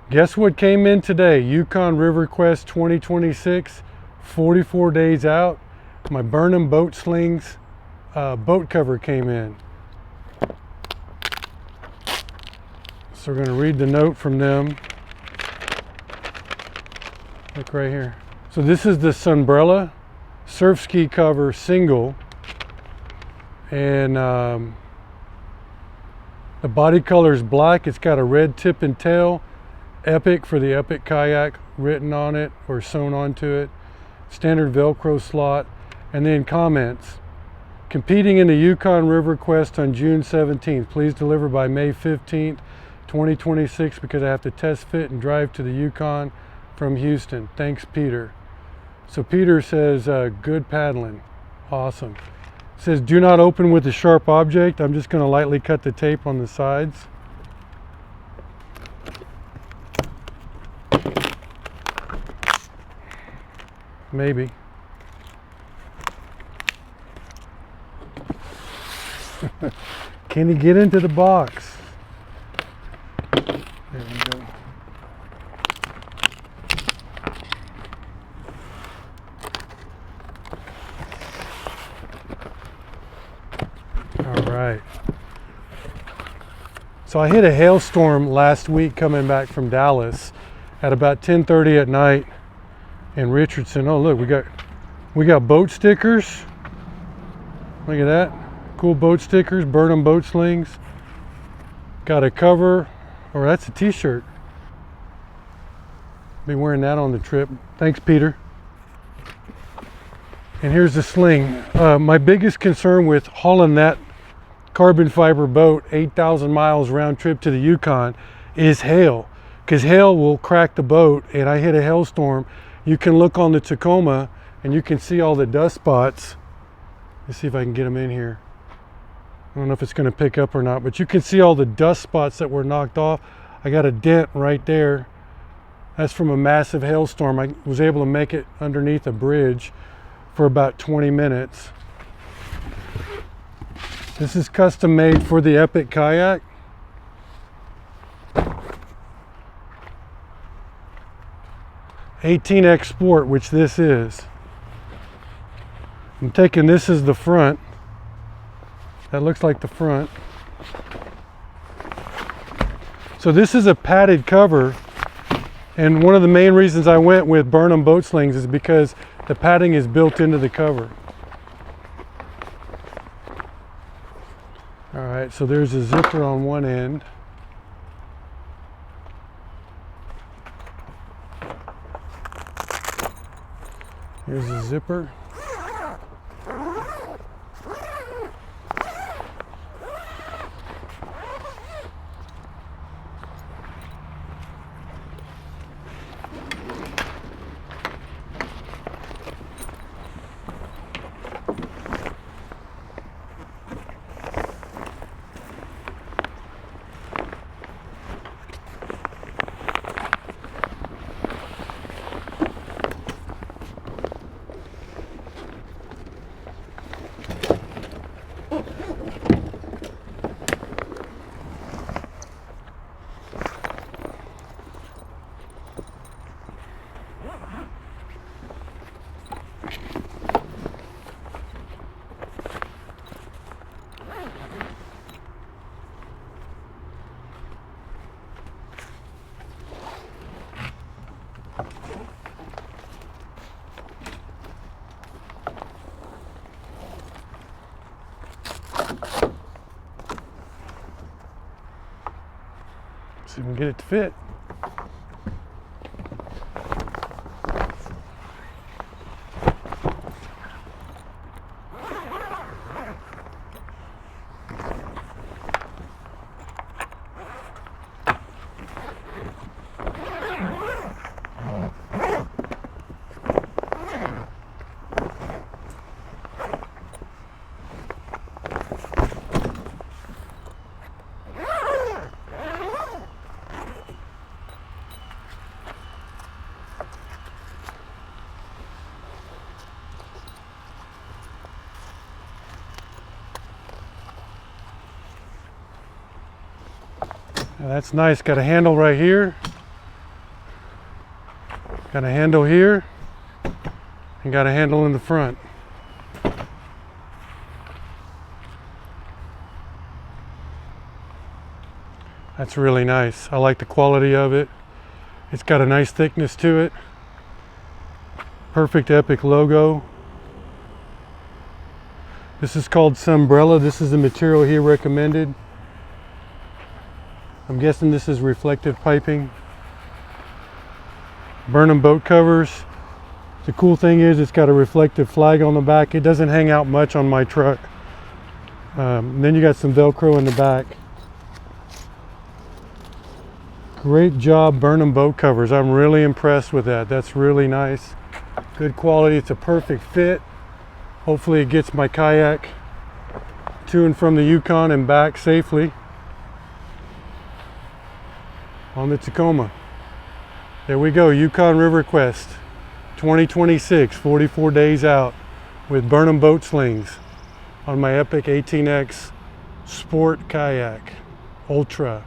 Guess what came in today? Yukon River Quest 2026, 44 days out. My Burnham Boat Slings boat cover came in. So we're going to read the note from them. Look right here. So this is the Sunbrella surf ski cover single, and the body color is black. It's got a red tip and tail. Epic for the Epic kayak written on it or sewn onto it. Standard Velcro slot. And then comments. Competing in the Yukon River Quest on June 17th. Please deliver by May 15th, 2026 because I have to test fit and drive to the Yukon from Houston. Thanks, Peter. So Peter says, good paddling. Awesome. It says, do not open with a sharp object. I'm just going to lightly cut the tape on the sides. Maybe. Can he get into the box? There we go. All right. So I hit a hailstorm last week coming back from Dallas at about 10:30 at night in Richardson. Oh look, we got boat stickers. Look at that. Cool boat stickers, Burnham Boat Slings. Got a cover, or that's a t-shirt. Be wearing that on the trip. Thanks, Peter. And here's the sling. My biggest concern with hauling that carbon fiber boat 8,000 miles round trip to the Yukon is hail, because hail will crack the boat. And I hit a hailstorm. You can look on the Tacoma and you can see all the dust spots. Let's see if I can get them in here. I don't know if it's going to pick up or not, but you can see all the dust spots that were knocked off. I got a dent right there. That's from a massive hailstorm. I was able to make it underneath a bridge for about 20 minutes. This is custom made for the Epic kayak. (18X Sport), which this is. I'm taking this as the front. That looks like the front. So this is a padded cover, and one of the main reasons I went with Burnham Boat Slings is because the padding is built into the cover. All right, so there's a zipper on one end. Here's a zipper. See if we can get it to fit. Now that's nice, got a handle right here. Got a handle here and got a handle in the front. That's really nice. I like the quality of it. It's got a nice thickness to it. Perfect Epic logo. This is called Sunbrella. This is the material he recommended. I'm guessing this is reflective piping. Burnham boat covers. The cool thing is it's got a reflective flag on the back. It doesn't hang out much on my truck. Then you got some Velcro in the back. Great job, Burnham boat covers. I'm really impressed with that. That's really nice. Good quality. It's a perfect fit. Hopefully it gets my kayak to and from the Yukon and back safely on the Tacoma. There we go, Yukon River Quest 2026, 44 days out with Burnham Boat Slings on my Epic 18X Sport Kayak Ultra.